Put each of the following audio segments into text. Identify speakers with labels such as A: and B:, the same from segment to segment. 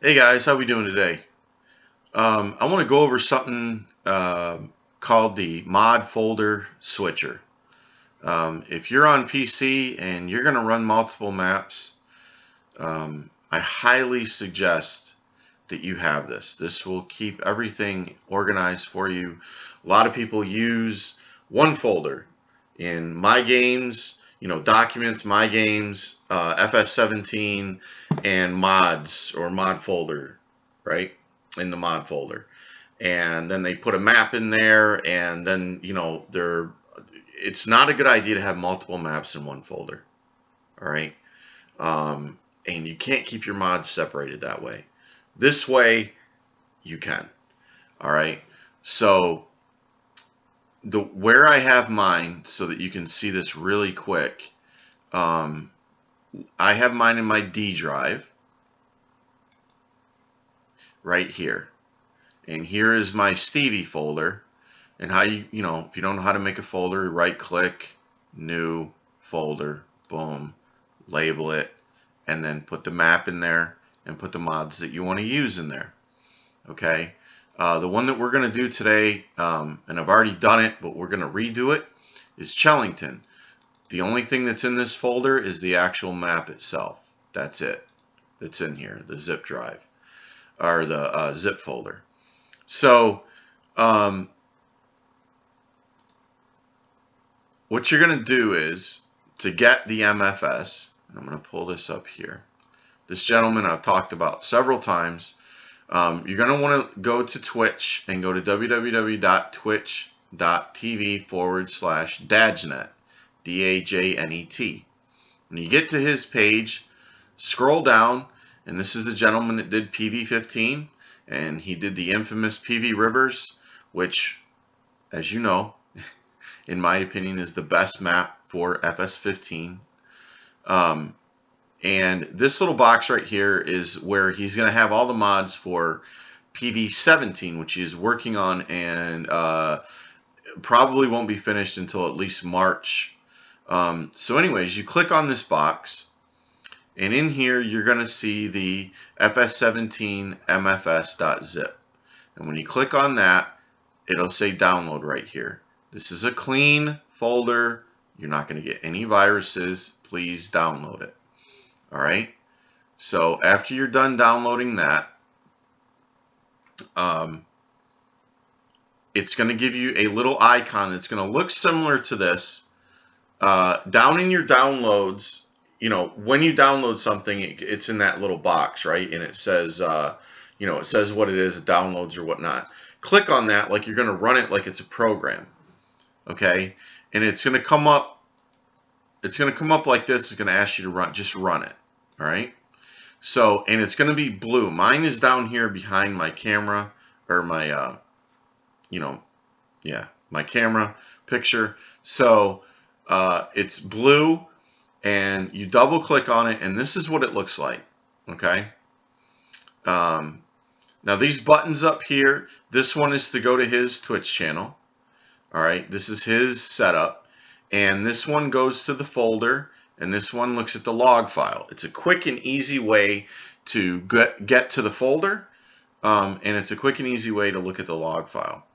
A: Hey guys, how we doing today? I want to go over something called the mod folder switcher. If you're on PC and you're going to run multiple maps, I highly suggest that you have this. This will keep everything organized for you. A lot of people use one folder in My Games, Documents, My Games, FS19, and Mods or Mod folder, right? In the Mod folder. And then they put a map in there, and then, it's not a good idea to have multiple maps in one folder, all right? And you can't keep your mods separated that way. This way, you can, all right? So where I have mine, so that you can see this really quick, I have mine in my D drive right here, and here is my Stevie folder. And how if you don't know how to make a folder, right click, new folder, boom, label it, and then put the map in there and put the mods that you want to use in there. Okay. The one that we're going to do today, and I've already done it, but we're going to redo it, is Chellington. The only thing that's in this folder is the actual map itself. That's it. That's in here, the zip drive, or the zip folder. So what you're going to do is, to get the MFS, and I'm going to pull this up here. This gentleman I've talked about several times. You're going to want to go to Twitch and go to www.twitch.tv/Dajnet, D-A-J-N-E-T. When you get to his page, scroll down, and this is the gentleman that did PV15, and he did the infamous PV Rivers, which, as you know, in my opinion, is the best map for FS15. And this little box right here is where he's going to have all the mods for PV17, which he's working on, and probably won't be finished until at least March. So anyways, you click on this box, and in here you're going to see the FS17 MFS.zip. And when you click on that, it'll say download right here. This is a clean folder. You're not going to get any viruses. Please download it. All right. So after you're done downloading that, it's going to give you a little icon that's going to look similar to this. Down in your downloads, when you download something, it's in that little box, right? And it says, it says what it is, it downloads or whatnot. Click on that like you're going to run it like it's a program. Okay, and it's going to come up. It's going to come up like this. It's going to ask you to just run it. All right. So, and it's going to be blue. Mine is down here behind my camera, or my, my camera picture. So, it's blue, and you double click on it, and this is what it looks like. Okay. Now these buttons up here, this one is to go to his Twitch channel. All right, this is his setup, and this one goes to the folder, and this one looks at the log file. It's a quick and easy way to get to the folder, and it's a quick and easy way to look at the log file.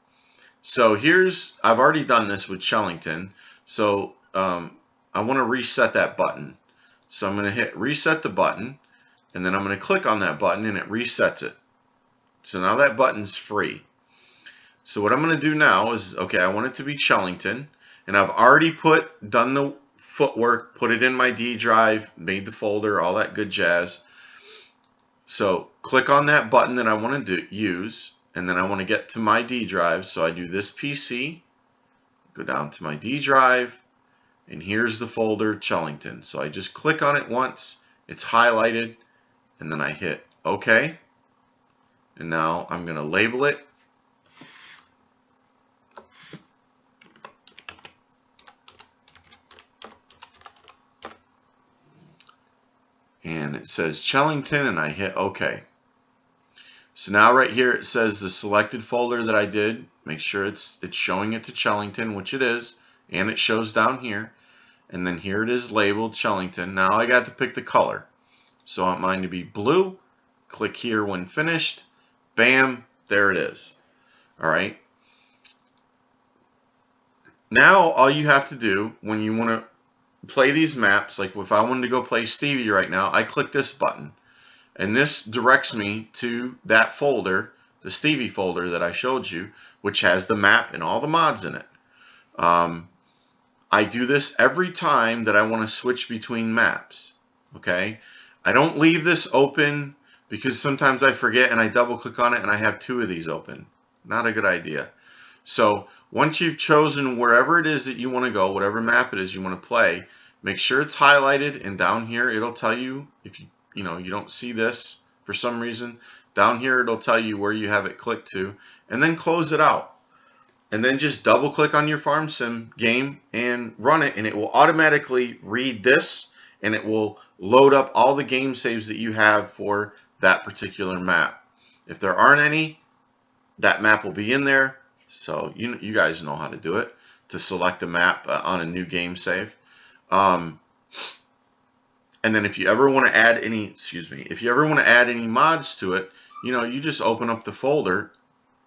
A: So I've already done this with Chellington, so I want to reset that button. So I'm going to hit reset the button, and then I'm going to click on that button, and it resets it. So now that button's free. So what I'm going to do now is, okay, I want it to be Chellington, and I've already done the footwork, put it in my D drive, made the folder, all that good jazz. So click on that button that I want to use, and then I want to get to my D drive. So I do this PC, go down to my D drive, and here's the folder Chellington. So I just click on it once, it's highlighted, and then I hit OK. And now I'm going to label it. And it says Chellington, and I hit OK. So now right here it says the selected folder that I did. Make sure it's showing it to Chellington, which it is, and it shows down here. And then here it is labeled Chellington. Now I got to pick the color. So I want mine to be blue, Click here when finished. Bam, there it is. All right. Now all you have to do when you want to play these maps, like if I wanted to go play Stevie right now, I click this button. And this directs me to that folder, the Stevie folder that I showed you, which has the map and all the mods in it. I do this every time that I want to switch between maps. Okay, I don't leave this open because sometimes I forget and I double click on it and I have two of these open. Not a good idea. So once you've chosen wherever it is that you want to go, whatever map it is you want to play, make sure it's highlighted, and down here it'll tell you, if you don't see this for some reason, down here it'll tell you where you have it clicked to, and then close it out. And then just double click on your farm sim game and run it, and it will automatically read this, and it will load up all the game saves that you have for that particular map. If there aren't any, that map will be in there. So you guys know how to do it, to select a map on a new game save. And then if you ever want to add any, if you ever want to add any mods to it, you just open up the folder,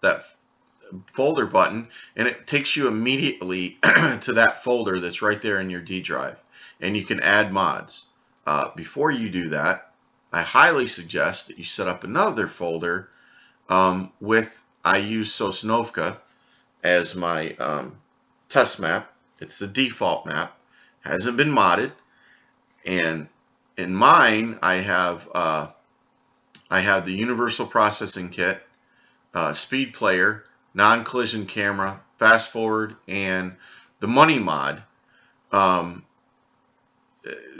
A: that folder button, and it takes you immediately to that folder that's right there in your D drive, and you can add mods. Before you do that, I highly suggest that you set up another folder I use Sosnovka as my test map. It's the default map, hasn't been modded, and in mine I have the Universal Processing Kit, Speed Player, Non-Collision Camera, Fast Forward, and the Money mod,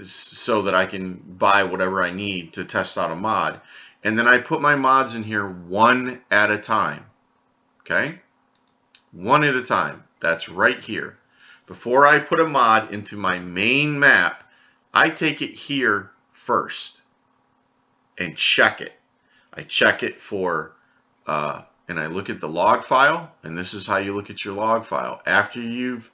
A: so that I can buy whatever I need to test out a mod. And then I put my mods in here one at a time. Okay? One at a time. That's right here. Before I put a mod into my main map, I take it here first and check it. I check it for, and I look at the log file, and this is how you look at your log file. After you've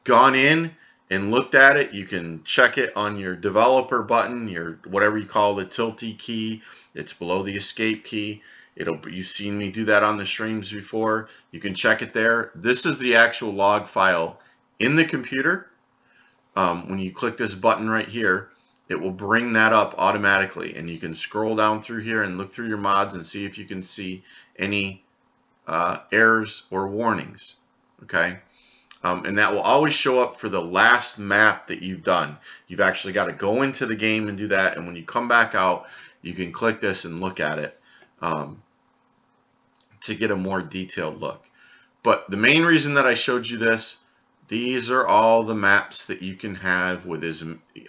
A: gone in and looked at it, you can check it on your developer button, your whatever you call the tilty key. It's below the escape key. You've seen me do that on the streams before. You can check it there. This is the actual log file in the computer. When you click this button right here, it will bring that up automatically, and you can scroll down through here and look through your mods and see if you can see any errors or warnings. Okay, and that will always show up for the last map that you've done. You've actually got to go into the game and do that, and when you come back out, you can click this and look at it to get a more detailed look. But the main reason that I showed you this, these are all the maps that you can have with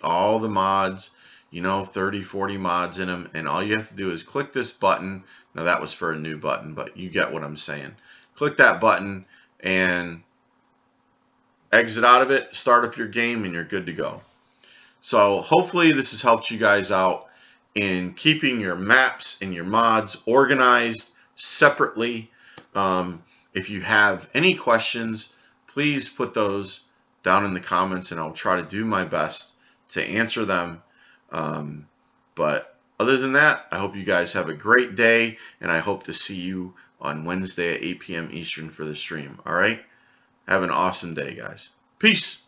A: all the mods, 30, 40 mods in them, and all you have to do is click this button. Now that was for a new button, but you get what I'm saying. Click that button and exit out of it, start up your game, and you're good to go. So hopefully this has helped you guys out in keeping your maps and your mods organized separately. If you have any questions, please put those down in the comments, and I'll try to do my best to answer them. But other than that, I hope you guys have a great day, and I hope to see you on Wednesday at 8 p.m. Eastern for the stream. All right? Have an awesome day, guys. Peace.